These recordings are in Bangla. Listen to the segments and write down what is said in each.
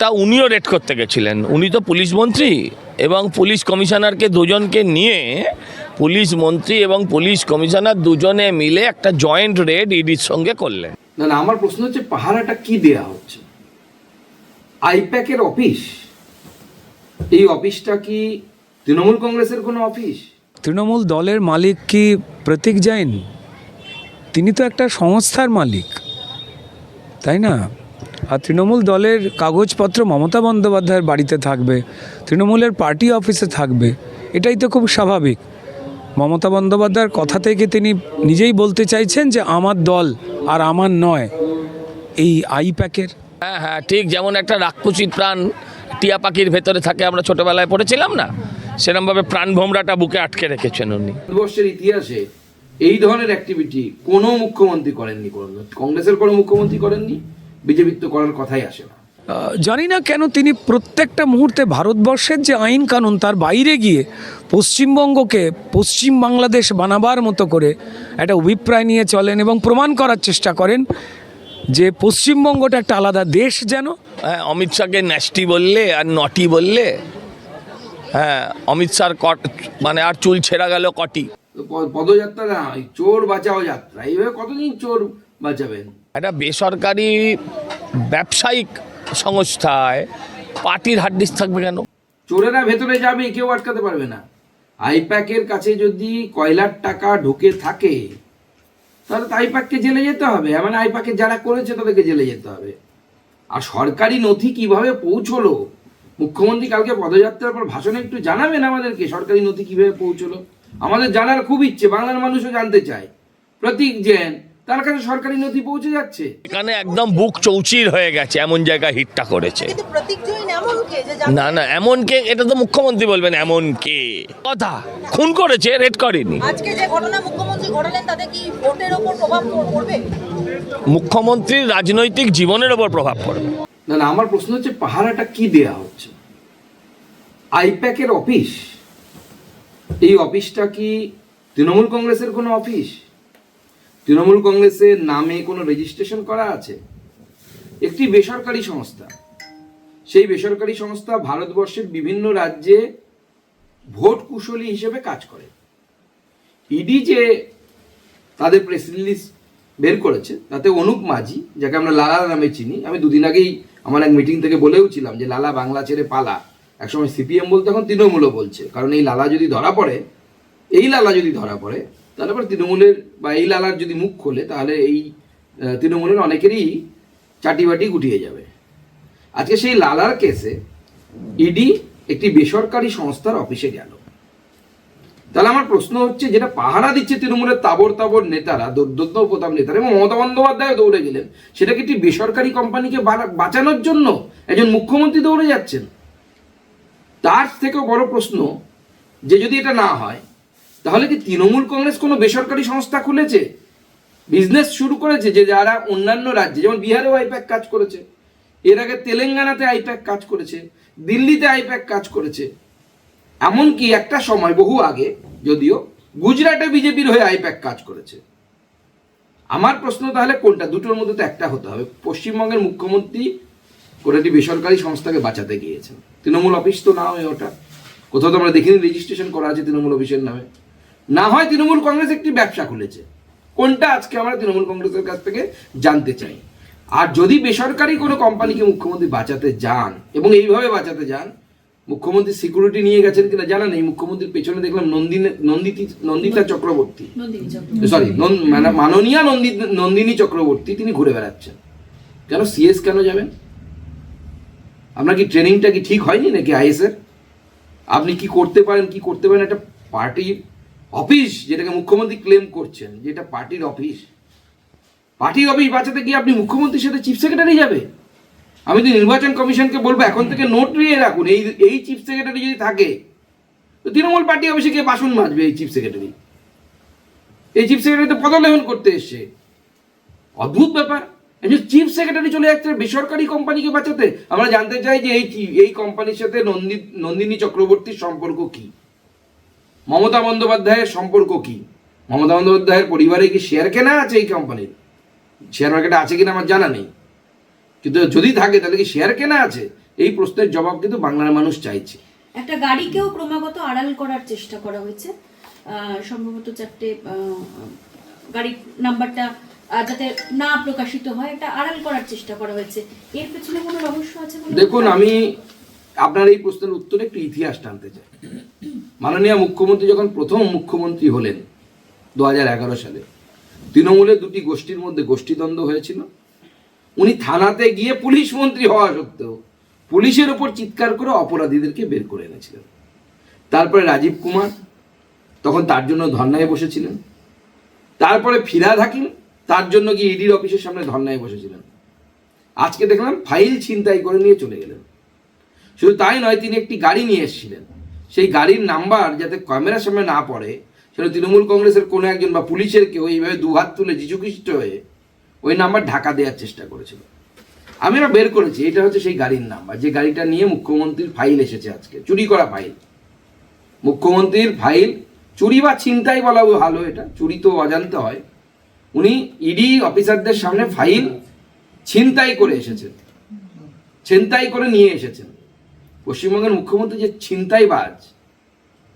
তা উনিও রেড করতে গেছিলেন। উনি তো পুলিশ মন্ত্রী এবং পুলিশ কমিশনারকে দুজনকে নিয়ে পুলিশ মন্ত্রী এবং পুলিশ কমিশনার দুজনে মিলে একটা জয়েন্ট রেড ইডির সঙ্গে করলেন। না না, আমার প্রশ্ন হচ্ছে পাহারাটা কি দেয়া হচ্ছে? আইপ্যাকের অফিস, এই অফিসটা কি তৃণমূল কংগ্রেসের কোনো অফিস? তৃণমূল দলের মালিক কি প্রতীক জৈন? তিনি তো একটা সংস্থার মালিক, তাই না? আর তৃণমূল দলের কাগজপত্র মমতা বন্দ্যোপাধ্যায়ের বাড়িতে থাকবে, তৃণমূলের পার্টি অফিসে থাকবে, এটাই তো খুব স্বাভাবিক। মমতা বন্দ্যোপাধ্যায়ের কথা থেকে তিনি নিজেই বলতে চাইছেন যে আমার দল আর আমার নয় এই আইপ্যাকের। হ্যাঁ হ্যাঁ, ঠিক যেমন একটা রাক্ষসী প্রাণ টিয়া পাখির ভেতরে থাকে, আমরা ছোটবেলায় পড়েছিলাম না, সেরকমভাবে প্রাণ ভোমরাটা বুকে আটকে রেখেছেন উনি। ভারতবর্ষের ইতিহাসে এই ধরনের অ্যাক্টিভিটি কোনো মুখ্যমন্ত্রী করেননি, কংগ্রেসের কোনো মুখ্যমন্ত্রী করেননি, বিজেপির তো করার কথাই আসে না। জানি না কেন তিনি প্রত্যেকটা মুহূর্তে ভারতবর্ষের যে আইন কানুন তার বাইরে গিয়ে পশ্চিমবঙ্গকে পশ্চিম বাংলাদেশ বানাবার মতো করে একটা অভিপ্রায় নিয়ে চলেন এবং প্রমাণ করার চেষ্টা করেন যে পশ্চিমবঙ্গটা একটা আলাদা দেশ যেন। হ্যাঁ, অমিত শাহকে ন্যাস্টি বললে আর নটি বললে, হ্যাঁ অমিত শাহর মানে আর চুল ছেঁড়া গেল কটি। পদযাত্রা না, চোর বাঁচাও যাত্রা, এইভাবে কতদিন চোর বাঁচাবেন? একটা বেসরকারি ব্যবসায়িক সংস্থায় পার্টির হাড্ডিস থাকবে কেন? চোরেরা ভেতরে যাবে, কেউ আটকাতে পারবে না। আইপ্যাকের কাছে যদি কয়লার টাকা ঢুকে থাকে তাহলে তো আইপ্যাককে জেলে যেতে হবে, মানে আইপ্যাকে যারা করেছে তাদেরকে জেলে যেতে হবে। আর সরকারি নথি কিভাবে পৌঁছলো, মুখ্যমন্ত্রী কালকে পদযাত্রার পর ভাষণে একটু জানাবেন আমাদেরকে সরকারি নথি কিভাবে পৌঁছলো। আমাদের জানার খুব ইচ্ছে, বাংলার মানুষও জানতে চায়। প্রতীক জৈন, তার কাছে সরকারি নথি পৌঁছে যাচ্ছে। এখানে একদম বুক চৌচির হয়ে গেছে, এমন জায়গায় হিটটা করেছে। না না, এমন কে? এটা তো মুখ্যমন্ত্রী বলবেন এমন কে কথা। খুন করেছে, রেড করেনি। আজকে যে ঘটনা মুখ্যমন্ত্রী ঘটালেন তাতে কি ভোটের ওপর প্রভাব পড়বে? মুখ্যমন্ত্রীর রাজনৈতিক জীবনের ওপর প্রভাব পড়বে। না না, আমার প্রশ্ন হচ্ছে পাহারাটা কি দেয়া হচ্ছে? আইপ্যাকের অফিস, এই অফিসটা কি তৃণমূল কংগ্রেসের কোনো অফিস? তৃণমূল কংগ্রেসের নামে কোনো রেজিস্ট্রেশন করা আছে? একটি বেসরকারি সংস্থা, সেই বেসরকারি সংস্থা ভারতবর্ষের বিভিন্ন রাজ্যে ভোট কুশলী হিসেবে কাজ করে। ইডি যে তাদের প্রেস রিলিজ বের করেছে তাতে অনুপ মাঝি, যাকে আমরা লালা নামে চিনি, আমি দুদিন আগেই আমার এক মিটিং থেকে বলেও ছিলাম যে লালা বাংলা ছেড়ে পালা, একসময় সিপিএম বলতে এখন তৃণমূলও বলছে, কারণ এই লালা যদি ধরা পড়ে, তাহলে আবার তৃণমূলের বা এই লালার যদি মুখ খোলে তাহলে এই তৃণমূলের অনেকেরই চাটিবাটি গুটিয়ে যাবে। আজকে সেই লালার কেসে ইডি একটি বেসরকারি সংস্থার অফিসে গেল। তাহলে আমার প্রশ্ন হচ্ছে, যেটা পাহারা দিচ্ছে তৃণমূলের তাবর তাবর নেতারা, দৈদ্য প্রতাপ নেতারা, এবং মমতা বন্দ্যোপাধ্যায় দৌড়ে গেলেন, সেটাকে একটি বেসরকারি কোম্পানিকে বাঁচানোর জন্য একজন মুখ্যমন্ত্রী দৌড়ে যাচ্ছেন। তার থেকেও বড় প্রশ্ন যে যদি এটা না হয় তাহলে কি তৃণমূল কংগ্রেস কোনো বেসরকারি সংস্থা খুলেছে, বিজনেস শুরু করেছে, যে যারা অন্যান্য রাজ্যে, যেমন বিহারেও আইপ্যাক কাজ করেছে, এর আগে তেলেঙ্গানাতে আইপ্যাক কাজ করেছে, দিল্লিতে আইপ্যাক কাজ করেছে, এমনকি একটা সময় বহু আগে যদিও গুজরাটে বিজেপির হয়ে আইপ্যাক কাজ করেছে। আমার প্রশ্ন তাহলে কোনটা? দুটোর মধ্যে তো একটা হতে হবে। পশ্চিমবঙ্গের মুখ্যমন্ত্রী কোনো একটি বেসরকারি সংস্থাকে বাঁচাতে গিয়েছেন, তৃণমূল অফিস তো না হয় ওটা, কোথাও তো আমরা দেখিনি রেজিস্ট্রেশন করা আছে তৃণমূল অফিসের নামে। না হয় তৃণমূল কংগ্রেস একটি ব্যবসা খুলেছে, কোনটা আজকে আমরা তৃণমূল কংগ্রেসের কাছ থেকে জানতে চাই। আর যদি বেসরকারি কোনো কোম্পানিকে মুখ্যমন্ত্রী বাঁচাতে যান এবং এইভাবে বাঁচাতে যান, মুখ্যমন্ত্রী সিকিউরিটি নিয়ে গেছেন কিনা জানা নেই। মুখ্যমন্ত্রীর পেছনে দেখলাম নন্দিতা চক্রবর্তী, সরি মাননীয়া নন্দিনী চক্রবর্তী, তিনি ঘুরে বেড়াচ্ছেন। কেন সিএস কেন যাবেন? আপনার কি ট্রেনিংটা কি ঠিক হয়নি নাকি আইএসের? আপনি কি করতে পারেন কি করতে পারেন, একটা পার্টির অফিস যেটাকে মুখ্যমন্ত্রী ক্লেম করছেন যে এটা পার্টির অফিস বাঁচাতে গিয়ে আপনি মুখ্যমন্ত্রীর সাথে চিফ সেক্রেটারি যাবে? আমি তো নির্বাচন কমিশনকে বলবো এখন থেকে নোট নিয়ে রাখুন, এই চিফ সেক্রেটারি যদি থাকে তো তৃণমূল পার্টি অফিসে গিয়ে বাসন মাজবে। এই চিফ সেক্রেটারি তো পদলেহন করতে এসছে, অদ্ভুত ব্যাপার। চিফ সেক্রেটারি চলে যাচ্ছে বেসরকারি কোম্পানিকে বাঁচাতে। আমরা জানতে চাই যে এই কোম্পানির সাথে নন্দিনী চক্রবর্তীর সম্পর্ক কি, মমতা বন্দ্যোপাধ্যায়ের সম্পর্ক কি, মমতা বন্দ্যোপাধ্যায়ের পরিবারে কি শেয়ার কেনা আছে এই কোম্পানির? শেয়ার মার্কেটে আছে কিনা আমার জানা নেই, কিন্তু যদি থাকে তাহলে কি শেয়ার কেনা আছে? এই প্রশ্নের জবাব কিন্তু বাংলার মানুষ চাইছে। একটা গাড়িকেও ক্রমাগত আড়াল করার চেষ্টা করা হয়েছে, সম্ভবত 4টে গাড়ির নাম্বারটা যাতে না প্রকাশিত হয়, এটা আড়াল করার চেষ্টা করা হয়েছে। এর পেছনে কোনো রহস্য আছে বলে? দেখুন, আমি আপনার এই প্রশ্নের উত্তরে একটু ইতিহাস টানতে চাই। মাননীয় মুখ্যমন্ত্রী যখন প্রথম মুখ্যমন্ত্রী হলেন 2011 সালে, তৃণমূলের দুটি গোষ্ঠীর মধ্যে গোষ্ঠীদ্বন্দ্ব হয়েছিল। উনি থানাতে গিয়ে পুলিশ মন্ত্রী হওয়া সত্ত্বেও পুলিশের ওপর চিৎকার করে অপরাধীদেরকে বের করে এনেছিলেন। তারপরে রাজীব কুমার তখন তার জন্য ধর্নায় বসেছিলেন। তারপরে ফিরহাদ হাকিম তার জন্য গিয়ে ইডির অফিসের সামনে ধর্নায় বসেছিলেন। আজকে দেখলাম ফাইল ছিনতাই করে নিয়ে চলে গেলেন। শুধু তাই নয়, তিনি একটি গাড়ি নিয়ে এসেছিলেন, সেই গাড়ির নাম্বার যাতে ক্যামেরার সামনে না পড়ে, সেটা তৃণমূল কংগ্রেসের কোনো একজন বা পুলিশের কেউ এইভাবে দুহাত তুলে যিশুখ্রিস্ট হয়ে ওই নাম্বার ঢাকা দেওয়ার চেষ্টা করেছিল। আমি বের করেছি, এটা হচ্ছে সেই গাড়ির নাম্বার, যে গাড়িটা নিয়ে মুখ্যমন্ত্রীর ফাইল এসেছে আজকে, চুরি করা ফাইল। মুখ্যমন্ত্রীর ফাইল চুরি বা ছিনতাই বলা ভালো, এটা চুরি তো অজান্তে হয়। উনি ইডি অফিসারদের সামনে ফাইল ছিনতাই করে এসেছেন, ছিনতাই করে নিয়ে এসেছেন। পশ্চিমবঙ্গের মুখ্যমন্ত্রী যে ছিনতাইবাজ,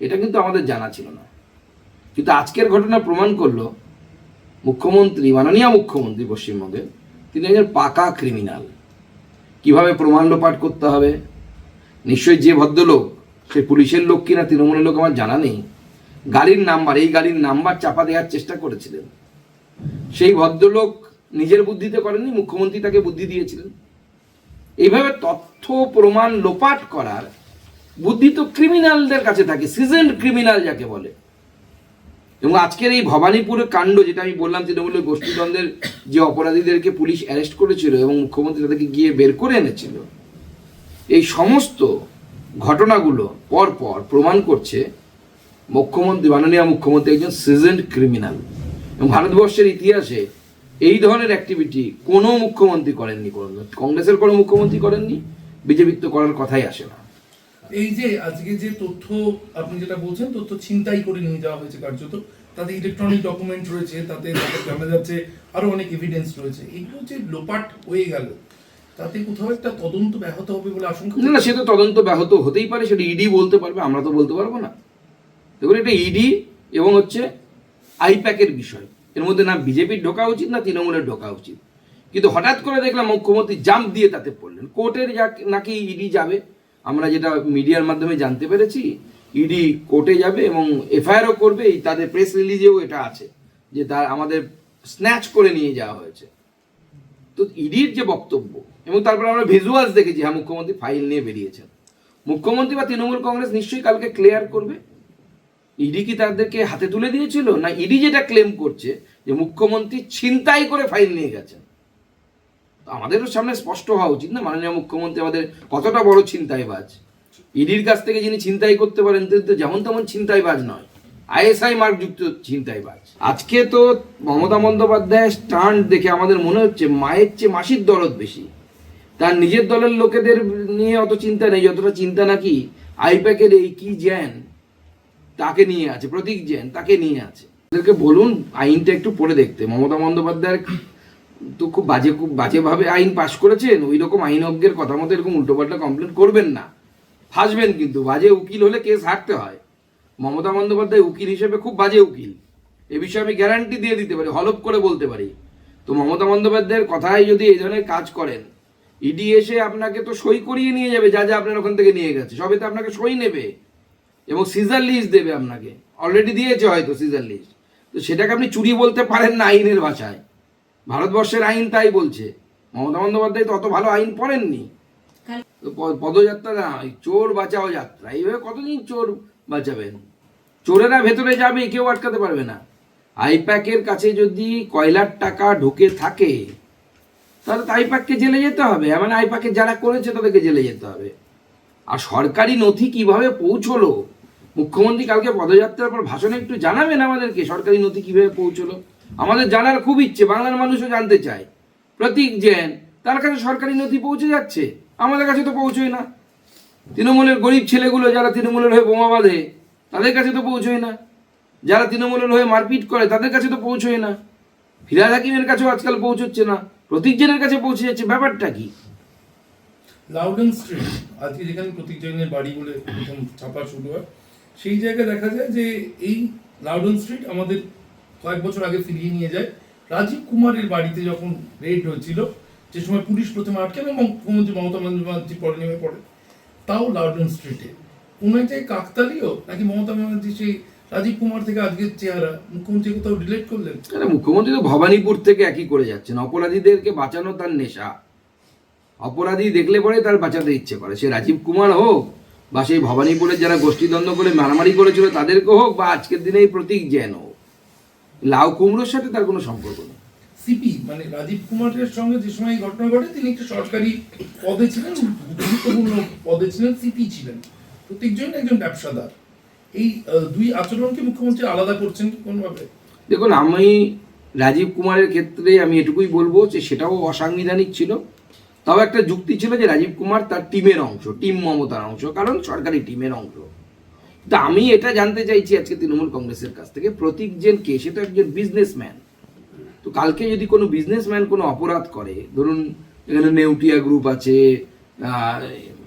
এটা কিন্তু আমাদের জানা ছিল না। কিন্তু আজকের ঘটনা প্রমাণ করলো মুখ্যমন্ত্রী, মাননীয় মুখ্যমন্ত্রী পশ্চিমবঙ্গের, তিনি একজন পাকা ক্রিমিনাল। কিভাবে প্রমাণ লোপাট করতে হবে, নিশ্চয়ই যে ভদ্রলোক, সে পুলিশের লোক কিনা তৃণমূলের লোক আমার জানা নেই, গাড়ির নাম্বার, এই গাড়ির নাম্বার চাপা দেওয়ার চেষ্টা করেছিলেন। সেই ভদ্রলোক নিজের বুদ্ধিতে করেননি, মুখ্যমন্ত্রী তাকে বুদ্ধি দিয়েছিলেন। এইভাবে তথ্য প্রমাণ লোপাট করার বুদ্ধি তো ক্রিমিনালদের কাছে থাকে, সিজনড ক্রিমিনাল যাকে বলে। এবং আজকের এই ভবানীপুরের কাণ্ড, যেটা আমি বললাম, তৃণমূলের গোষ্ঠীদ্বন্দ্বের যে অপরাধীদেরকে পুলিশ অ্যারেস্ট করেছিল এবং মুখ্যমন্ত্রী তাদেরকে গিয়ে বের করে এনেছিল, এই সমস্ত ঘটনাগুলো পরপর প্রমাণ করছে মুখ্যমন্ত্রী, মাননীয় মুখ্যমন্ত্রী একজন সিজনড ক্রিমিনাল। এবং ভারতবর্ষের ইতিহাসে এই ধরনের অ্যাক্টিভিটি কোনো মুখ্যমন্ত্রী করেননি, কংগ্রেসের কোনো মুখ্যমন্ত্রী করেননি, বিজেপির তো করার কথাই আসে না। এই যে আজকে যে তথ্য আপনি যেটা বলছেন, তথ্য ছিনতাই করে নিয়ে যাওয়া হয়েছে কার্যত, তাতে ইলেকট্রনিক ডকুমেন্ট রয়েছে, তাতে জানা যাচ্ছে আরো অনেক এভিডেন্স রয়েছে, এগুলো যে লোপাট হয়ে গেল, তাতে কোথাও একটা তদন্ত ব্যাহত হবে বলে আশঙ্কা? না, সে তো তদন্ত ব্যাহত হতেই পারে, সেটা ইডি বলতে পারবে, আমরা তো বলতে পারবো না। দেখুন, এটা ইডি এবং হচ্ছে আইপ্যাকের বিষয়, এর মধ্যে না বিজেপির ঢোকা উচিত না তৃণমূলের ঢোকা উচিত। কিন্তু হঠাৎ করে দেখলাম মুখ্যমন্ত্রী জাম্প দিয়ে তাতে পড়লেন। কোর্টের নাকি ইডি যাবে, আমরা যেটা মিডিয়ার মাধ্যমে জানতে পেরেছি, ইডি কোর্টে যাবে এবং এফআইআরও করবে। এই তাদের প্রেস রিলিজেও এটা আছে যে তার আমাদের স্ন্যাচ করে নিয়ে যাওয়া হয়েছে। তো ইডির যে বক্তব্য, এবং তারপরে আমরা ভিজুয়ালস দেখেছি, হ্যাঁ মুখ্যমন্ত্রী ফাইল নিয়ে বেরিয়েছেন। মুখ্যমন্ত্রী বা তৃণমূল কংগ্রেস নিশ্চয়ই কালকে ক্লিয়ার করবে ইডি কি তাদেরকে হাতে তুলে দিয়েছিল, না ইডি যেটা ক্লেম করছে যে মুখ্যমন্ত্রী ছিনতাই করে ফাইল নিয়ে গেছেন। আমাদেরও সামনে স্পষ্ট হওয়া উচিত না মাননীয় মুখ্যমন্ত্রী আমাদের কতটা বড় ছিনতাইবাজ। ইডির কাছ থেকে যিনি ছিনতাই করতে পারেন তিনি তো যেমন তেমন ছিনতাইবাজ নয়, আইএসআই মার্কযুক্ত ছিনতাইবাজ। আজকে তো মমতা বন্দ্যোপাধ্যায়ের স্টান্ট দেখে আমাদের মনে হচ্ছে মায়ের চেয়ে মাসির দরদ বেশি। তার নিজের দলের লোকেদের নিয়ে অত চিন্তা নেই, যতটা চিন্তা নাকি আইপ্যাকের এই কি জ্যান তাকে নিয়ে আছে, প্রতীক জ্যান তাকে নিয়ে আছে। ওদেরকে বলুন আইনটা একটু পড়ে দেখতে। মমতা বন্দ্যোপাধ্যায়ের তো খুব বাজেভাবে আইন পাশ করেছেন, ওই রকম আইনজ্ঞের কথা মতো এরকম উল্টোপাল্টা কমপ্লেন করবেন না, ফাঁসবেন কিন্তু। বাজে উকিল হলে কেস হারতে হয়। মমতা বন্দ্যোপাধ্যায় উকিল হিসেবে খুব বাজে উকিল, এ বিষয়ে আমি গ্যারান্টি দিয়ে দিতে পারি, হলফ করে বলতে পারি। তো মমতা বন্দ্যোপাধ্যায়ের কথায় যদি এই ধরনের কাজ করেন, ইডি এসে আপনাকে তো সই করিয়ে নিয়ে যাবে, যা যা আপনার ওখান থেকে নিয়ে গেছে সবে তো আপনাকে সই নেবে এবং সিজার লিস্ট দেবে আপনাকে, অলরেডি দিয়েছে হয়তো সিজার লিস্ট। তো সেটাকে আপনি চুরি বলতে পারেন না আইনের ভাষায়, ভারতবর্ষের আইন তাই বলছে। মমতা বন্দ্যোপাধ্যায় তো অত ভালো আইন পড়েননি। পদযাত্রা না, চোর বাঁচাও যাত্রা, এইভাবে কতদিন চোর বাঁচাবেন? চোরেরা ভেতরে যাবে, কেউ আটকাতে পারবে না। আইপ্যাকের কাছে যদি কয়লার টাকা ঢুকে থাকে তাহলে তো আইপ্যাককে জেলে যেতে হবে, মানে আইপ্যাকে যারা করেছে তাদেরকে জেলে যেতে হবে। আর সরকারি নথি কিভাবে পৌঁছলো, মুখ্যমন্ত্রী কালকে পদযাত্রার পর ভাষণে একটু জানাবেন আমাদেরকে সরকারি নথি কিভাবে পৌঁছলো। আমাদের জানার খুব ইচ্ছে, বাংলার মানুষও জানতে চায়। প্রতীক জেন, তার কাছে সরকারি নথি পৌঁছে যাচ্ছে, আমাদের কাছে তো পৌঁছয় না। তৃণমূলের গরিব ছেলেগুলো যারা তৃণমূলের হয়ে বোমা বাঁধে তাদের কাছে তো পৌঁছয় না, যারা তৃণমূলের হয়ে মারপিট করে তাদের কাছে তো পৌঁছয় না, ফিরহাদ হাকিমের কাছেও আজকাল পৌঁছচ্ছে না, প্রতীক জেনের কাছে পৌঁছে যাচ্ছে। ব্যাপারটা কি? লাউডন স্ট্রিট আজকে যেখানে প্রতীক জৈনের বাড়ি বলে প্রথম ছাপা শুরু হয়, সেই জায়গায় দেখা যায় যে এই লাউডন স্ট্রিট আমাদের কয়েক বছর আগে ফিরিয়ে নিয়ে যায় রাজীব কুমারের বাড়িতে যখন রেড হয়েছিল, যে সময় পুলিশ প্রথমে আটকে এবং মুখ্যমন্ত্রী মমতা বন্দ্যোপাধ্যায় পরে নেমে পড়ে, তাও লাউডন স্ট্রিটে। কোনো একটাই কাকতালীয় নাকি মমতা ব্যানার্জি সেই রাজীব কুমার থেকে আজকের চেহারা মুখ্যমন্ত্রী কোথাও ডিলেট করলেন? আরে মুখ্যমন্ত্রী তো ভবানীপুর থেকে একই করে যাচ্ছেন। অপরাধীদেরকে বাঁচানো তার নেশা। অপরাধী দেখলে পরে তার বাঁচাতে ইচ্ছে করে, সে রাজীব কুমার হোক বা সেই ভবানীপুরের যারা গোষ্ঠীদ্বন্দ্ব করে মারামারি করেছিল তাদেরকে হোক, বা আজকের দিনে এই প্রতীক জেন হোক। লাউ কুমড়োর সাথে তার কোনো সম্পর্ক নেই। সিপি মানে রাজীব কুমারের সঙ্গে যে সময় এই ঘটনা ঘটে তিনি একটা সরকারি পদে ছিলেন, গুরুত্বপূর্ণ পদে ছিলেন, সিপি ছিলেন। প্রতীক জৈন একজন ব্যবসাদার। এই দুই আচরণকে মুখ্যমন্ত্রী আলাদা করছেন কোনোভাবে? দেখুন, আমি রাজীব কুমারের ক্ষেত্রে আমি এটুকুই বলবো যে সেটাও অসাংবিধানিক ছিল। তাও একটা যুক্তি ছিল যে রাজীব কুমার তার টিমের অংশ, টিম মমতার অংশ, কারণ সরকারি টিমের অংশ। তা আমি এটা জানতে চাইছি আজকে তৃণমূল কংগ্রেসের কাছ থেকে, প্রতীক জেন কে? সেটা একজন বিজনেসম্যান। তো কালকে যদি কোনো বিজনেসম্যান কোনো অপরাধ করে, ধরুন এখানে নেউটিয়া গ্রুপ আছে,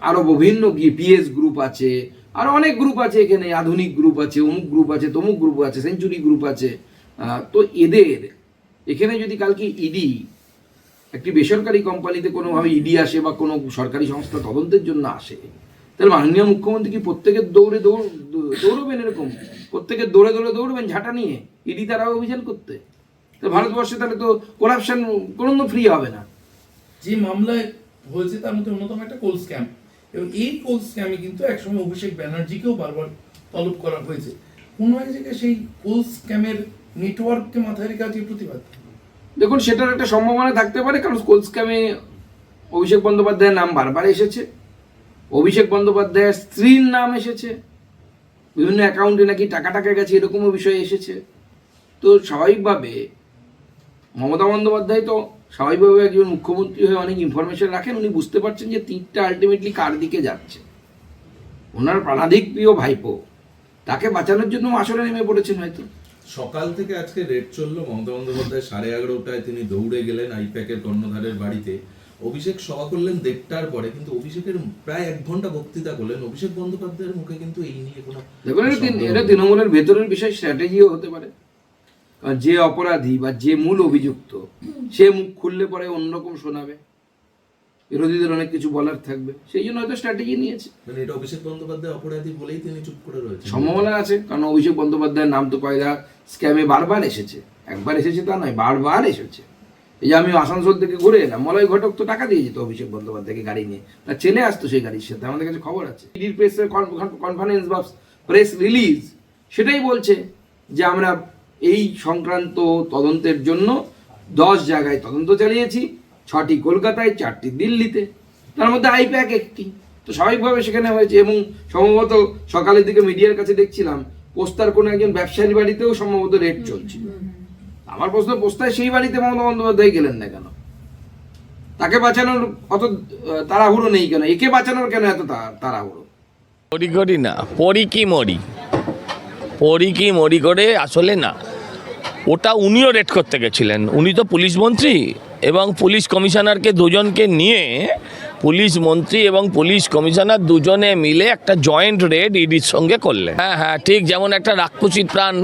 আরও বিভিন্ন পিএস গ্রুপ আছে, আরও অনেক গ্রুপ আছে, এখানে আধুনিক গ্রুপ আছে, অমুক গ্রুপ আছে, তমুক গ্রুপ আছে, সেঞ্চুরি গ্রুপ আছে। তো এদের এখানে যদি কালকে ইডি একটি বেসরকারি কোম্পানিতে কোনোভাবে ইডি আসে বা কোনো সরকারি সংস্থা তদন্তের জন্য আসে, তাহলে মাননীয় মুখ্যমন্ত্রী কি প্রত্যেকের দৌড়বেন এরকম? প্রত্যেকের দৌড়বেন ঝাঁটা নিয়ে ইডি তারা অভিযান করতে? তো ভারতবর্ষে তাহলে তো করাপশন কোনো ফ্রি হবে না। যে মামলায় হয়েছে তার মধ্যে অন্যতম একটা কোল স্ক্যাম, এবং এই কোল স্ক্যামে কিন্তু একসময় অভিষেক ব্যানার্জিকেও বারবার তলব করা হয়েছে। কোনো এক জায়গায় সেই কোল স্ক্যামের নেটওয়ার্ককে মাথায় রেখে আজকে প্রতিবাদ। দেখুন, সেটার একটা সম্ভাবনা থাকতে পারে, কারণ কোল স্ক্যামে অভিষেক বন্দ্যোপাধ্যায়ের নাম বারবার এসেছে, অভিষেক বন্দ্যোপাধ্যায়ের স্ত্রীর নাম এসেছে, বিভিন্ন অ্যাকাউন্টে নাকি টাকা গেছে, এরকমও বিষয় এসেছে। তো স্বাভাবিকভাবে মমতা বন্দ্যোপাধ্যায় তো স্বাভাবিকভাবে একজন মুখ্যমন্ত্রী হয়ে অনেক ইনফরমেশন রাখেন। উনি বুঝতে পারছেন যে তীরটা আলটিমেটলি কার দিকে যাচ্ছে। ওনার প্রাণাধিক প্রিয় ভাইপো, তাকে বাঁচানোর জন্য আসলে নেমে পড়েছেন হয়তো। সকাল থেকে আজকে রেড চললো। মমতা বন্দ্যোপাধ্যায় 11:30টায় তিনি দৌড়ে গেলেন আইপ্যাকের কর্ণধারের বাড়িতে। অভিষেক সভা করলেন 1:30টার পরে, কিন্তু অভিষেকের প্রায় 1 ঘন্টা বক্তৃতা করলেন। অভিষেক বন্দ্যোপাধ্যায়ের মুখে কিন্তু এই নিয়ে কোনো দেখুন, এটা তৃণমূলের ভেতরের বিষয়, স্ট্র্যাটেজিও হতে পারে। যে অপরাধী বা যে মূল অভিযুক্ত সে মুখ খুললে পরে অন্যরকম শোনাবে, বিরোধীদের অনেক কিছু বলার থাকবে, সেই জন্য হয়তো স্ট্র্যাটেজি নিয়েছে। মানে এটা অভিষেক বন্দ্যোপাধ্যায় অপরাধী বলেই তিনি চুপ করে রয়েছেন। সম্ভাবনা আছে, কারণ অভিষেক বন্দ্যোপাধ্যায়ের নাম তো কয়লা স্ক্যামে বারবার এসেছে। একবার এসেছে তা নয়, বারবার এসেছে। এই যে আমি আসানসোল থেকে ঘুরে এলাম, মলয় ঘটক তো টাকা দিয়ে যেত অভিষেক বন্দ্যোপাধ্যায়কে গাড়ি নিয়ে, তার ছেলে আসতো সেই গাড়ির সাথে, আমাদের কাছে খবর আছে। ইডির প্রেসের কনফারেন্স বা প্রেস রিলিজ সেটাই বলছে যে আমরা এই সংক্রান্ত তদন্তের জন্য 10 জায়গায় তদন্ত চালিয়েছি, 6টি কলকাতায়, 4টি দিল্লিতে, তার মধ্যে আইপ্যাক একটি। তো স্বাভাবিকভাবে সেখানে হয়েছে। এবং সম্ভবত সকালের দিকে মিডিয়ার কাছে দেখছিলাম পোস্তার কোনো একজন ব্যবসায়ীর বাড়িতেও সম্ভবত রেড চলছিল। আমার প্রশ্ন, পোস্তায় সেই বাড়িতে মমতা বন্দ্যোপাধ্যায় গেলেন না কেন? তাকে বাঁচানোর অত তাড়াহুড়ো নেই কেন? একে বাঁচানোর কেন এত তাড়াহুড়ো? করি না, পড়ি কি মরি করে আসলে না, ওটা উনিও রেড করতে গেছিলেন। উনি তো পুলিশ মন্ত্রী এবং পুলিশ কমিশনারকে দুজনকে নিয়ে পুলিশ মন্ত্রী এবং পুলিশ কমিশনার দুজনে মিলে একটা জয়েন্ট রেড ইডির সঙ্গে করলেন। হ্যাঁ, ঠিক যেমন একটা রাক্ষসীর প্রাণ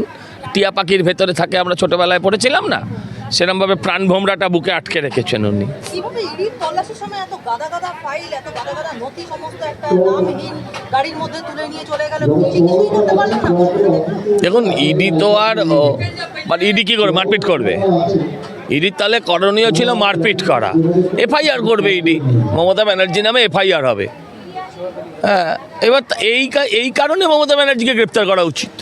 টিয়া পাখির ভেতরে থাকে, আমরা ছোটবেলায় পড়েছিলাম না, সেরকমভাবে প্রাণ ভোমরাটা বুকে আটকে রেখেছেন উনি। কিভাবে ইডির তল্লাশির সময় এত গাদা ফাইল, এত গাদা নথি সমস্ত একটা নামহীন গাড়ির মধ্যে তুলে নিয়ে চলে গেল, কিছুই করতে পারলো না? দেখুন, ইডি তো আর মানে ইডি কি করে মারপিট করবে? ইডির তাহলে করণীয় ছিল মারপিট করা, এফআইআর করবে ইডি, মমতা ব্যানার্জি নামে এফআইআর হবে। হ্যাঁ, এবার এই কারণে মমতা ব্যানার্জিকে গ্রেপ্তার করা উচিত।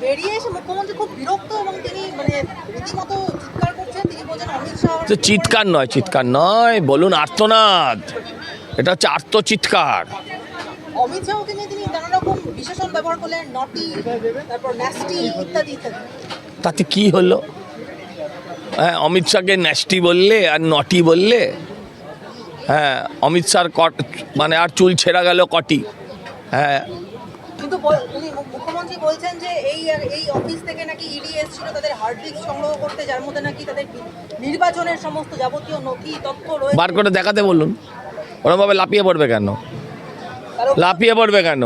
বেরিয়ে এসে মুখ্যমন্ত্রী খুব বিরক্ত এবং তিনি মানে রীতিমতো চিৎকার করছেন। তিনি বলছেন অমিত শাহ তো চিৎকার নয়, বলুন আর্তনাদ, এটা হচ্ছে আর্তচিৎকার। অমিত শাহকে নিয়ে তিনি নানা রকম বিশেষণ ব্যবহার করলেন, নটি, তারপর ন্যাস্টি ইত্যাদি। তাতে কি হলো? হ্যাঁ, অমিত শাহকে ন্যাস্টি বললে আর নটি বললে, হ্যাঁ, অমিত শাহর মানে আর চুল ছেঁড়া গেল কটি। হ্যাঁ, কিন্তু মুখ্যমন্ত্রী বলছেন যে এই অফিস থেকে নাকি ইডি এসেছিল তাদের হার্ড ডিস্ক সংগ্রহ করতে, যার মধ্যে নাকি তাদের নির্বাচনের সমস্ত যাবতীয় নথি তথ্য রয়েছে। বার করে দেখাতে বলুন। ওরমভাবে লাফিয়ে পড়বে কেন? লাফিয়ে পড়বে কেন?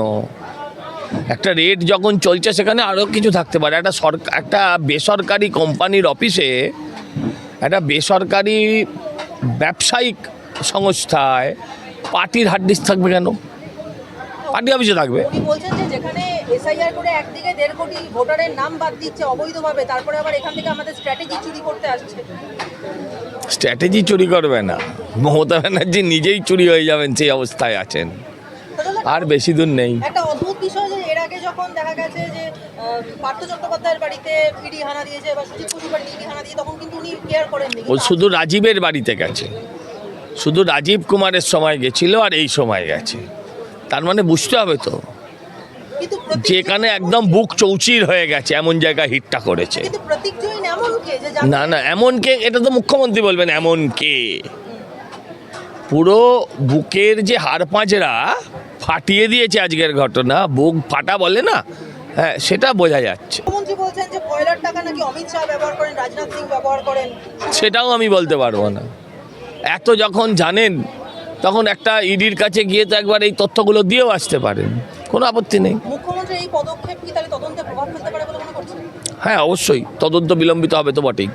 একটা রেট যখন চলছে সেখানে আরও কিছু থাকতে পারে। একটা বেসরকারি কোম্পানির অফিসে, একটা বেসরকারি ব্যবসায়িক সংস্থায় পার্টির হার্ড ডিস্ক থাকবে কেন? পার্টি অফিসে থাকবে। উনি বলছেন যে যেখানে এসআইআর করে একদিকে 1.5 কোটি ভোটারের নাম বাদ দিচ্ছে অবৈধভাবে, তারপরে আবার এখান থেকে আমাদের স্ট্র্যাটেজি চুরি করতে আসছে। স্ট্র্যাটেজি চুরি করবে না, মমতা ব্যানার্জি নিজেই চুরি হয়ে যাবেন সেই অবস্থায় আছেন, আর বেশি দূর নেই। একটা অদ্ভুত বিষয় যে এর আগে যখন দেখা গেছে যে পার্থ চট্টোপাধ্যায়ের বাড়িতে ইডি হানা দিয়েছে বা সুজিত বসুর বাড়িতে ইডি হানা দিয়েছে, তখন কিন্তু উনি কেয়ার করেননি। ও শুধু রাজীবের বাড়িতে গেছে, শুধু রাজীব কুমারের সময় গেছিল আর এই সময় গেছে। তার মানে বুঝতে হবে তো, কিন্তু প্রতীক যেখানে একদম বুক চৌচির হয়ে গেছে এমন জায়গায় হিটটা করেছে। কিন্তু প্রতীক জৈন এমন কে যে না না, এমন কে? এটা তো মুখ্যমন্ত্রী বলবেন এমন কে। পুরো বুকের যে হাড় পাঁজরা ফাটিয়ে দিয়েছে আজকের ঘটনা, বুক ফাটা বলে না, হ্যাঁ সেটা বোঝা যাচ্ছে। মুখ্যমন্ত্রী বলছেন যে কয়লার টাকা নাকি অমিত শাহ ব্যবহার করেন, রাজনাথ সিং ব্যবহার করেন। সেটাও আমি বলতে পারবো না। এত যখন জানেন তখন একটা ইডির কাছে গিয়ে তো একবার এই তথ্যগুলো দিয়েও আসতে পারেন, কোনো আপত্তি নেই। মুখ্যমন্ত্রী এই পদক্ষেপ কি তাহলে তদন্তে প্রভাব ফেলতে পারে বলে মনে করছেন? হ্যাঁ অবশ্যই, তদন্ত বিলম্বিত হবে তো বটেই।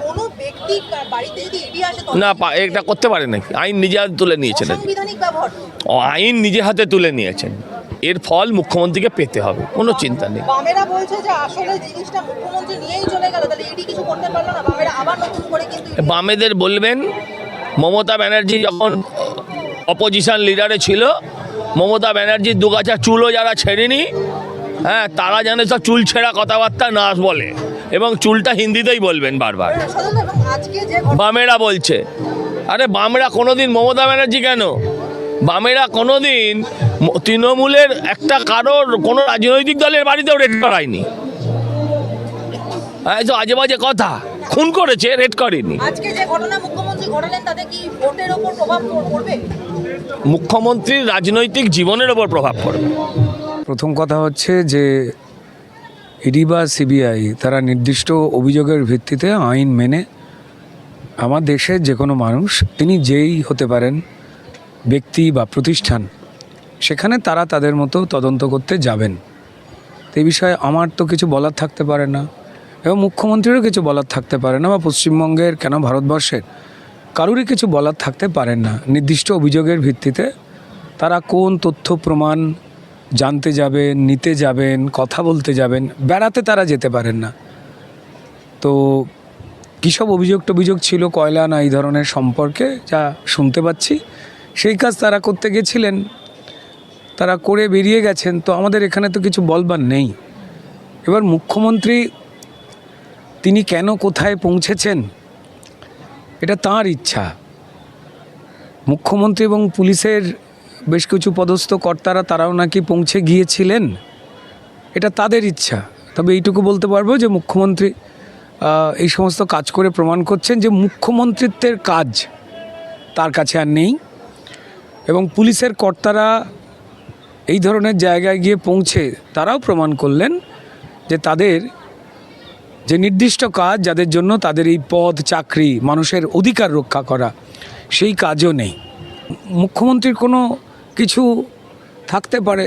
কোনো ব্যক্তি বাড়িতে যদি ইডি আসে না, এটা করতে পারে নাকি? আইন নিজে হাতে তুলে নিয়েছেন, সাংবিধানিক ব্যবহার। আইন নিজে হাতে তুলে নিয়েছেন, এর ফল মুখ্যমন্ত্রীকে পেতে হবে, কোনো চিন্তা নেই। বামেরা বলছে যে আসলে জিনিসটা মুখ্যমন্ত্রী নিয়েই চলে গেল, তাহলে ইডি কিছু করতে পারলো না। বামেরা আবার নতুন করে কিন্তু বামেদের বলবেন মমতা ব্যানার্জি যখন অপোজিশন লিডারে ছিল, মমতা ব্যানার্জির দুগাছা চুলও যারা ছেড়েনি, হ্যাঁ তারা যেন সব চুল ছেঁড়া কথাবার্তা না বলে, এবং চুলটা হিন্দিতেই বলবেন বারবার। এবং আজকে যে বামেরা বলছে, আরে বামেরা কোনোদিন মমতা ব্যানার্জি কেন, বামেরা কোনোদিন তৃণমূলের একটা কারোর কোনো রাজনৈতিক দলের বাড়িতেও রেড করায়নি। তো আজে বাজে কথা, খুন করেছে, রেড করেনি। আজকে যে ঘটনা মুখ্যমন্ত্রী ঘটালেন তাতে কি ভোটের ওপর প্রভাব পড়বে? মুখ্যমন্ত্রীর রাজনৈতিক জীবনের ওপর প্রভাব পড়বে। প্রথম কথা হচ্ছে যে ইডি বা সিবিআই তারা নির্দিষ্ট অভিযোগের ভিত্তিতে আইন মেনে, আমার দেশের যে কোনো মানুষ তিনি যেই হতে পারেন, ব্যক্তি বা প্রতিষ্ঠান, সেখানে তারা তাদের মতো তদন্ত করতে যাবেন। তো এই বিষয়ে আমার তো কিছু বলার থাকতে পারে না, এবং মুখ্যমন্ত্রীরও কিছু বলার থাকতে পারে না, বা পশ্চিমবঙ্গের কেন ভারতবর্ষের কারোরই কিছু বলার থাকতে পারেন না। নির্দিষ্ট অভিযোগের ভিত্তিতে তারা কোন তথ্য প্রমাণ জানতে যাবেন, নিতে যাবেন, কথা বলতে যাবেন, বেড়াতে তারা যেতে পারেন না। তো কী সব অভিযোগ ছিল কয়লা না এই ধরনের সম্পর্কে যা শুনতে পাচ্ছি, সেই কাজ তারা করতে গেছিলেন, তারা করে বেরিয়ে গেছেন। তো আমাদের এখানে তো কিছু বলবার নেই। এবার মুখ্যমন্ত্রী তিনি কেন কোথায় পৌঁছেছেন এটা তাঁর ইচ্ছা। মুখ্যমন্ত্রী এবং পুলিশের বেশ কিছু পদস্থ কর্তারা তারাও নাকি পৌঁছে গিয়েছিলেন, এটা তাদের ইচ্ছা। তবে এইটুকু বলতে পারবো যে মুখ্যমন্ত্রী এই সমস্ত কাজ করে প্রমাণ করছেন যে মুখ্যমন্ত্রিত্বের কাজ তার কাছে আর নেই, এবং পুলিশের কর্তারা এই ধরনের জায়গায় গিয়ে পৌঁছে তারাও প্রমাণ করলেন যে তাদের যে নির্দিষ্ট কাজ, যাদের জন্য তাদের এই পদ, চাকরি, মানুষের অধিকার রক্ষা করা, সেই কাজও নেই। মুখ্যমন্ত্রীর কোনো কিছু থাকতে পারে।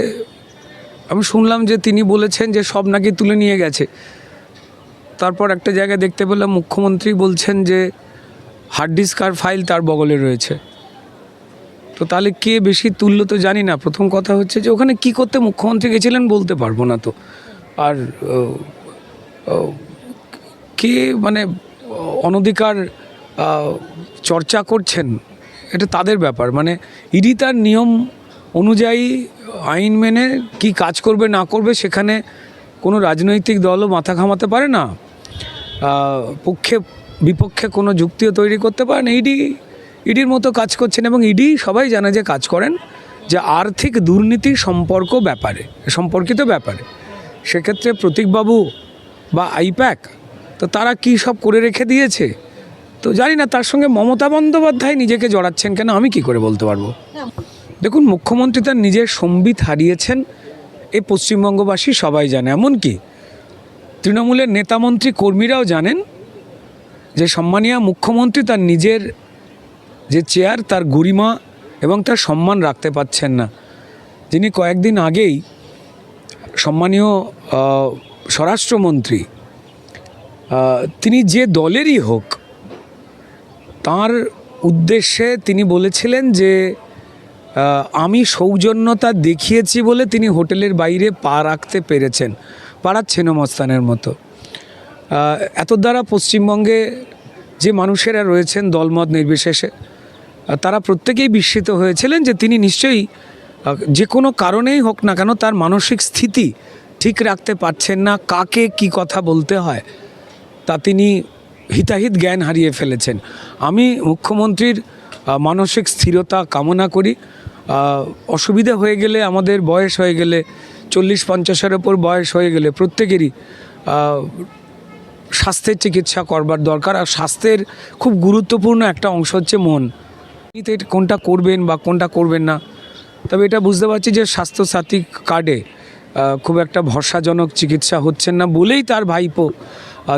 আমি শুনলাম যে তিনি বলেছেন যে সব নাকি তুলে নিয়ে গেছে। তারপর একটা জায়গায় দেখতে পেলাম মুখ্যমন্ত্রী বলছেন যে হার্ড ডিস্ক আর ফাইল তার বগলে রয়েছে। তো তাহলে কে বেশি তুললো তো জানি না। প্রথম কথা হচ্ছে যে ওখানে কি করতে মুখ্যমন্ত্রী গেছিলেন বলতে পারবো না তো। আর কে মানে অনধিকার চর্চা করছেন এটা তাদের ব্যাপার। মানে ইডি তার নিয়ম অনুযায়ী আইন মেনে কি কাজ করবে না করবে সেখানে কোনো রাজনৈতিক দলও মাথা ঘামাতে পারে না, পক্ষে বিপক্ষে কোনো যুক্তিও তৈরি করতে পারে না। ইডির মতো কাজ করছেন, এবং ইডি সবাই জানে যে কাজ করেন যে আর্থিক দুর্নীতি সম্পর্কিত ব্যাপারে। সেক্ষেত্রে প্রতীকবাবু বা আইপ্যাক তো তারা কী সব করে রেখে দিয়েছে তো জানি না। তার সঙ্গে মমতা বন্দ্যোপাধ্যায় নিজেকে জড়াচ্ছেন কেন আমি কি করে বলতে পারবো। দেখুন, মুখ্যমন্ত্রী তার নিজের সম্বিত হারিয়েছেন, এই পশ্চিমবঙ্গবাসী সবাই জানে, এমনকি তৃণমূলের নেতামন্ত্রী কর্মীরাও জানেন যে সম্মানীয় মুখ্যমন্ত্রী তার নিজের যে চেয়ার, তার গরিমা এবং তার সম্মান রাখতে পারছেন না। যিনি কয়েকদিন আগেই সম্মানীয় স্বরাষ্ট্রমন্ত্রী, তিনি যে দলেরই হোক, তার উদ্দেশ্যে তিনি বলেছিলেন যে আমি সৌজন্যতা দেখিয়েছি বলে তিনি হোটেলের বাইরে পা রাখতে পেরেছেন, পাড়াচ্ছেন মস্তানের মতো। এত দ্বারা পশ্চিমবঙ্গে যে মানুষেরা রয়েছেন দলমত নির্বিশেষে, তারা প্রত্যেকেই বিস্মিত হয়েছিলেন যে তিনি নিশ্চয়ই যে কোনো কারণেই হোক না কেন তার মানসিক স্থিতি ঠিক রাখতে পারছেন না, কাকে কি কথা বলতে হয় তা তিনি হিতাহিত জ্ঞান হারিয়ে ফেলেছেন। আমি মুখ্যমন্ত্রীর মানসিক স্থিরতা কামনা করি। অসুবিধা হয়ে গেলে, আমাদের বয়স হয়ে গেলে, 40-50-এর ওপর বয়স হয়ে গেলে প্রত্যেকেরই স্বাস্থ্যের চিকিৎসা করবার দরকার। আর স্বাস্থ্যের খুব গুরুত্বপূর্ণ একটা অংশ হচ্ছে মন। কোনটা করবেন বা কোনটা করবেন না, তবে এটা বুঝতে পারছি যে স্বাস্থ্যসাথী কার্ডে খুব একটা ভরসাজনক চিকিৎসা হচ্ছেন না বলেই তার ভাইপো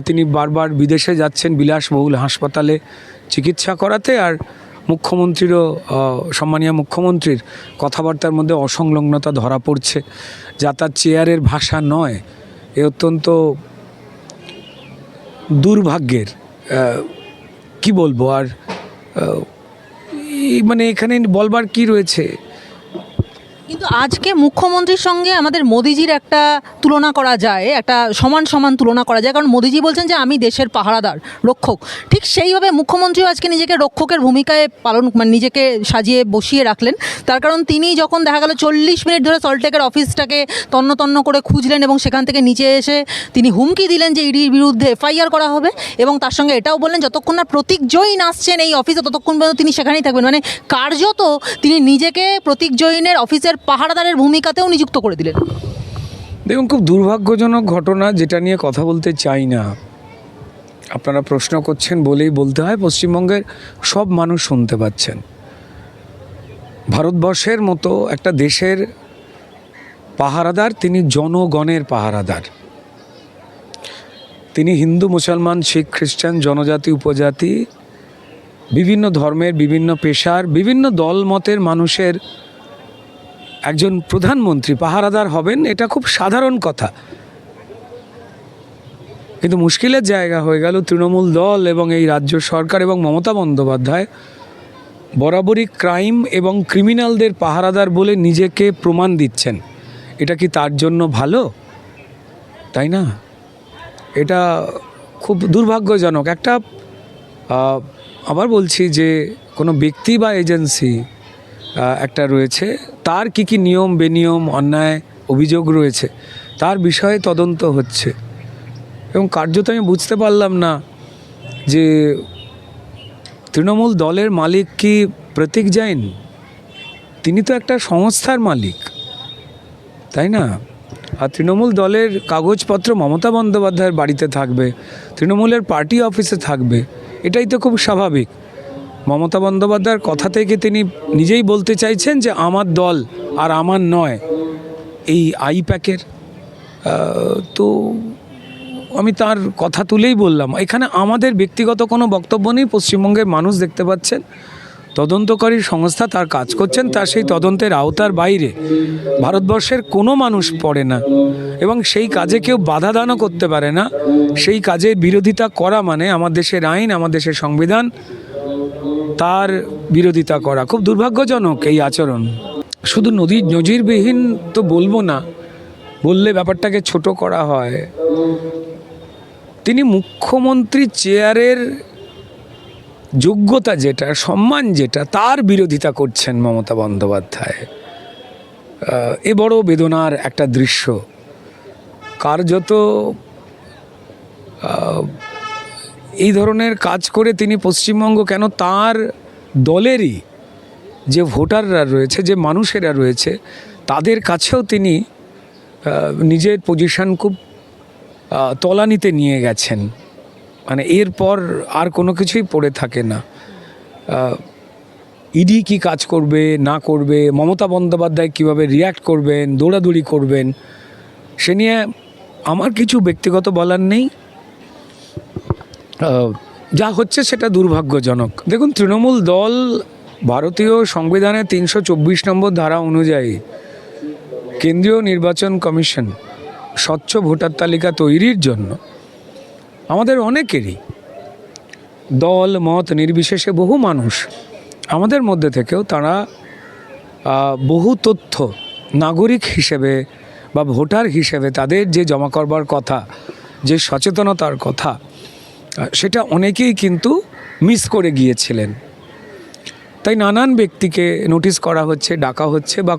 তিনি বারবার বিদেশে যাচ্ছেন বিলাসবহুল হাসপাতালে চিকিৎসা করাতে। আর মুখ্যমন্ত্রীরও, সম্মানীয় মুখ্যমন্ত্রীর কথাবার্তার মধ্যে অসংলগ্নতা ধরা পড়ছে, যা তার চেয়ারের ভাষা নয়। এ অত্যন্ত দুর্ভাগ্যের, কি বলবো আর, মানে এখানে বলবার কি রয়েছে। কিন্তু আজকে মুখ্যমন্ত্রীর সঙ্গে আমাদের মোদিজির একটা তুলনা করা যায়, একটা সমান সমান তুলনা করা যায়, কারণ মোদিজি বলছেন যে আমি দেশের পাহারাদার, রক্ষক। ঠিক সেইভাবে মুখ্যমন্ত্রীও আজকে নিজেকে রক্ষকের ভূমিকায় মানে নিজেকে সাজিয়ে বসিয়ে রাখলেন। তার কারণ তিনি যখন দেখা গেল 40 মিনিট ধরে সল্টটেকের অফিসটাকে তন্ন তন্ন করে খুঁজলেন এবং সেখান থেকে নিচে এসে তিনি হুমকি দিলেন যে ইডির বিরুদ্ধে FIR করা হবে, এবং তার সঙ্গে এটাও বললেন যতক্ষণ না প্রতীক জৈন আসছেন এই অফিসে ততক্ষণ পর্যন্ত তিনি সেখানেই থাকবেন। মানে কার্যত তিনি নিজেকে প্রতীক জৈনের অফিসের পাহারাদারের ভূমিকাতেও নিযুক্ত করে দিলেন। দেখুন, খুব দুর্ভাগ্যজনক ঘটনা, যেটা নিয়ে কথা বলতে চাই না। আপনারা প্রশ্ন করছেন বলেই বলতে হয়, পশ্চিমবঙ্গের সব মানুষ শুনতে পাচ্ছেন। ভারতবর্ষের মতো একটা দেশের পাহারাদার, তিনি জনগণের পাহারাদার। তিনি হিন্দু, মুসলমান, শিখ, খ্রিস্টান, জনজাতি, উপজাতি, বিভিন্ন ধর্মের, বিভিন্ন পেশার, বিভিন্ন দলমতের মানুষের একজন প্রধানমন্ত্রী পাহারাদার হবেন, এটা খুব সাধারণ কথা। কিন্তু মুশকিলের জায়গা হয়ে গেল তৃণমূল দল এবং এই রাজ্য সরকার এবং মমতা বন্দ্যোপাধ্যায় বরাবরই ক্রাইম এবং ক্রিমিনালদের পাহারাদার বলে নিজেকে প্রমাণ দিচ্ছেন। এটা কি তার জন্য ভালো? তাই না? এটা খুব দুর্ভাগ্যজনক। একটা আবার বলছি যে কোনো ব্যক্তি বা এজেন্সি একটা রয়েছে, তার কি কি নিয়ম বেনিয়ম অন্যায় অভিযোগ রয়েছে তার বিষয়ে তদন্ত হচ্ছে। এবং কার্যত আমি বুঝতে পারলাম না যে তৃণমূল দলের মালিক কি প্রতীক জৈন? তিনি তো একটা সংস্থার মালিক, তাই না? আর তৃণমূল দলের কাগজপত্র মমতা বন্দ্যোপাধ্যায়ের বাড়িতে থাকবে, তৃণমূলের পার্টি অফিসে থাকবে, এটাই তো খুব স্বাভাবিক। মমতা বন্দ্যোপাধ্যায়ের কথা থেকে তিনি নিজেই বলতে চাইছেন যে আমার দল আর আমার নয় এই আইপ্যাকের। তো আমি তার কথা তুলেই বললাম, এখানে আমাদের ব্যক্তিগত কোনো বক্তব্য নেই। পশ্চিমবঙ্গের মানুষ দেখতে পাচ্ছেন, তদন্তকারী সংস্থা তার কাজ করছেন, তার সেই তদন্তের আওতার বাইরে ভারতবর্ষের কোনো মানুষ পড়ে না এবং সেই কাজে কেউ বাধা দানও করতে পারে না। সেই কাজে বিরোধিতা করা মানে আমার দেশের আইন, আমার দেশের সংবিধান, তার বিরোধিতা করা। খুব দুর্ভাগ্যজনক এই আচরণ। শুধু নজিরবিহীন তো বলবো না, বললে ব্যাপারটাকে ছোট করা হয়। তিনি মুখ্যমন্ত্রী চেয়ারের যোগ্যতা যেটা, সম্মান যেটা, তার বিরোধিতা করছেন মমতা বন্দ্যোপাধ্যায়। এ বড় বেদনার একটা দৃশ্য। কার্যত এই ধরনের কাজ করে তিনি পশ্চিমবঙ্গ কেন, তার দলেরই যে ভোটাররা রয়েছে, যে মানুষেরা রয়েছে, তাদের কাছেও তিনি নিজের পজিশন খুব তলানিতে নিয়ে গেছেন। মানে এরপর আর কোনো কিছুই পড়ে থাকে না। ইডি কি কাজ করবে না করবে, মমতা বন্দ্যোপাধ্যায় কীভাবে রিয়্যাক্ট করবেন, দৌড়াদৌড়ি করবেন, সে নিয়ে আমার কিছু ব্যক্তিগত বলার নেই। যা হচ্ছে সেটা দুর্ভাগ্যজনক। দেখুন, তৃণমূল দল ভারতীয় সংবিধানের 324 নম্বর ধারা অনুযায়ী কেন্দ্রীয় নির্বাচন কমিশন স্বচ্ছ ভোটার তালিকা তৈরির জন্য আমাদের অনেকেরই দল মত নির্বিশেষে বহু মানুষ আমাদের মধ্যে থেকেও তারা বহু তথ্য নাগরিক হিসেবে বা ভোটার হিসেবে তাদের যে জমা করবার কথা, যে সচেতনতার কথা, সেটা অনেকেই কিন্তু মিস করে গিয়েছিলেন। তাই নানান ব্যক্তিকে নোটিশ করা হচ্ছে, ডাকা হচ্ছে, বা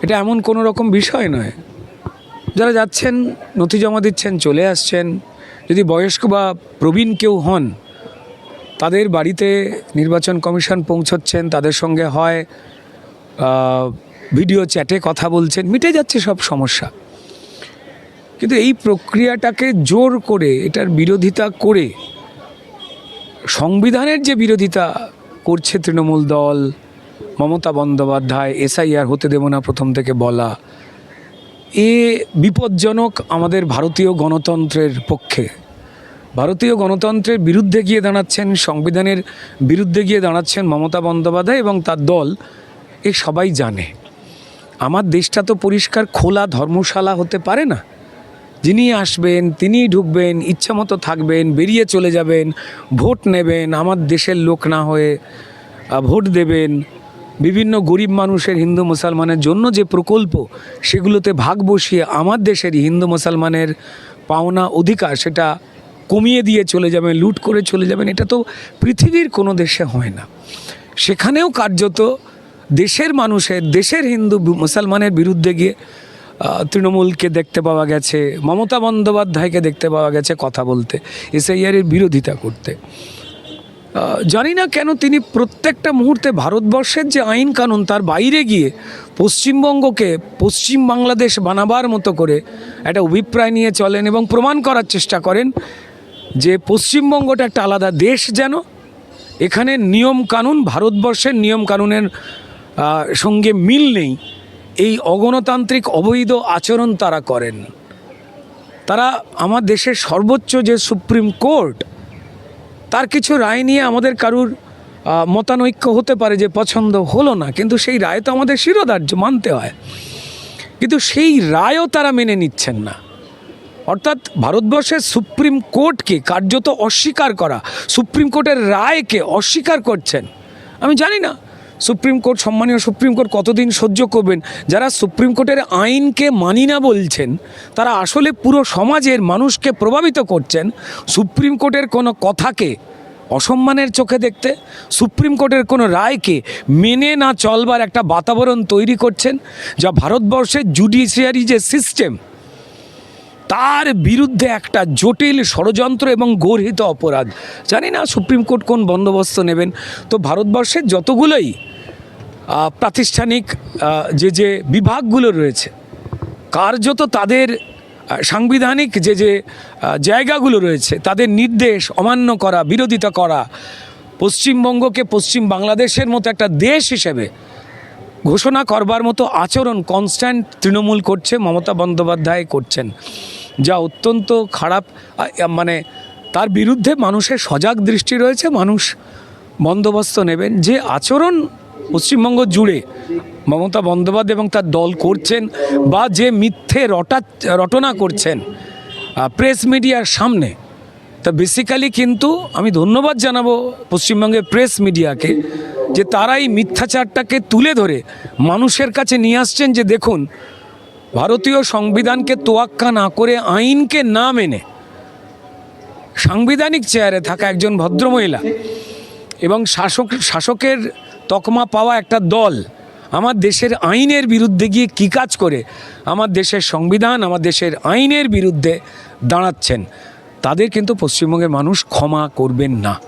এটা এমন কোনো রকম বিষয় নয়। যারা যাচ্ছেন, নথি জমা দিচ্ছেন, চলে আসছেন। যদি বয়স্ক বা প্রবীণ কেউ হন, তাদের বাড়িতে নির্বাচন কমিশন পৌঁছচ্ছেন, তাদের সঙ্গে হয় ভিডিও চ্যাটে কথা বলছেন, মিটে যাচ্ছে সব সমস্যা। কিন্তু এই প্রক্রিয়াটাকে জোর করে, এটার বিরোধিতা করে, সংবিধানের যে বিরোধিতা করছে তৃণমূল দল, মমতা বন্দ্যোপাধ্যায়, এসআইআর হতে দেব না প্রথম থেকে বলা, এ বিপজ্জনক আমাদের ভারতীয় গণতন্ত্রের পক্ষে। ভারতীয় গণতন্ত্রের বিরুদ্ধে গিয়ে দাঁড়াচ্ছেন, সংবিধানের বিরুদ্ধে গিয়ে দাঁড়াচ্ছেন মমতা বন্দ্যোপাধ্যায় এবং তার দল। এ সবাই জানে। আমার দেশটা তো পরিষ্কার খোলা ধর্মশালা হতে পারে না। যিনি আসবেন তিনিই ঢুকবেন, ইচ্ছামতো থাকবেন, বেরিয়ে চলে যাবেন, ভোট নেবেন, আমার দেশের লোক না হয়ে ভোট দেবেন। বিভিন্ন গরিব মানুষের, হিন্দু মুসলমানের জন্য যে প্রকল্প, সেগুলোতে ভাগ বসিয়ে আমার দেশের হিন্দু মুসলমানের পাওনা অধিকার সেটা কমিয়ে দিয়ে চলে যাবেন, লুট করে চলে যাবেন। এটা তো পৃথিবীর কোনো দেশে হয় না। সেখানেও কার্যত দেশের মানুষের, দেশের হিন্দু মুসলমানের বিরুদ্ধে গিয়ে তৃণমূলকে দেখতে পাওয়া গেছে, মমতা বন্দ্যোপাধ্যায়কে দেখতে পাওয়া গেছে কথা বলতে, এসআইআরের বিরোধিতা করতে। জানি না কেন তিনি প্রত্যেকটা মুহূর্তে ভারতবর্ষের যে আইন কানুন তার বাইরে গিয়ে পশ্চিমবঙ্গকে পশ্চিম বাংলাদেশ বানাবার মতো করে একটা অভিপ্রায় নিয়ে চলেন এবং প্রমাণ করার চেষ্টা করেন যে পশ্চিমবঙ্গটা একটা আলাদা দেশ। যেন এখানে নিয়ম কানুন ভারতবর্ষের নিয়ম কানুনের সঙ্গে মিল নেই, এই অগণতান্ত্রিক অবৈধ আচরণ তারা করেন। তারা আমার দেশের সর্বোচ্চ যে সুপ্রিম কোর্ট, তার কিছু রায় নিয়ে আমাদের কারুর মতানৈক্য হতে পারে যে পছন্দ হলো না, কিন্তু সেই রায় তো আমাদের শিরোধার্য, মানতে হয়। কিন্তু সেই রায়ও তারা মেনে নিচ্ছেন না। অর্থাৎ ভারতবর্ষের সুপ্রিম কোর্টকে কার্যত অস্বীকার করা, সুপ্রিম কোর্টের রায়কে অস্বীকার করছেন। আমি জানি না সুপ্রিম কোর্ট, সম্মানীয় সুপ্রিম কোর্ট কতদিন সহ্য করবেন। যারা সুপ্রিম কোর্টের আইনকে মানি না বলছেন, তারা আসলে পুরো সমাজের মানুষকে প্রভাবিত করছেন সুপ্রিম কোর্টের কোনো কথাকে অসম্মানের চোখে দেখতে, সুপ্রিম কোর্টের কোনো রায়কে মেনে না চলবার একটা বাতাবরণ তৈরি করছেন, যা ভারতবর্ষের জুডিশিয়ারি যে সিস্টেম, তার বিরুদ্ধে একটা জটিল ষড়যন্ত্র এবং গর্হিত অপরাধ। জানি না সুপ্রিম কোর্ট কোন বন্দোবস্ত নেবেন। তো ভারতবর্ষের যতগুলোই প্রাতিষ্ঠানিক যে বিভাগগুলো রয়েছে, কার্যত তাদের সাংবিধানিক যে জায়গাগুলো রয়েছে, তাদের নির্দেশ অমান্য করা, বিরোধিতা করা, পশ্চিমবঙ্গকে পশ্চিম বাংলাদেশের মতো একটা দেশ হিসেবে ঘোষণা করবার মতো আচরণ কনস্ট্যান্ট তৃণমূল করছে, মমতা বন্দ্যোপাধ্যায় করছেন, যা অত্যন্ত খারাপ। মানে তার বিরুদ্ধে মানুষের সজাগ দৃষ্টি রয়েছে, মানুষ বন্দোবস্ত নেবেন। যে আচরণ পশ্চিমবঙ্গ জুড়ে মমতা বন্দ্যোপাধ্যায় এবং তার দল করছেন, বা যে মিথ্যে রটনা করছেন প্রেস মিডিয়ার সামনে, তা বেসিক্যালি কিন্তু আমি ধন্যবাদ জানাবো পশ্চিমবঙ্গের প্রেস মিডিয়াকে, যে তারা এই মিথ্যাচারটাকে তুলে ধরে মানুষের কাছে নিয়ে আসছেন যে দেখুন, ভারতীয় সংবিধানকে তোয়াক্কা না করে, আইনকে না মেনে সাংবিধানিক চেয়ারে থাকা একজন ভদ্রমহিলা এবং শাসকের তকমা পাওয়া একটা দল আমার দেশের আইনের বিরুদ্ধে গিয়ে কী কাজ করে আমার দেশের সংবিধান, আমার দেশের আইনের বিরুদ্ধে দাঁড়াচ্ছেন, তাদের কিন্তু পশ্চিমবঙ্গের মানুষ ক্ষমা করবেন না।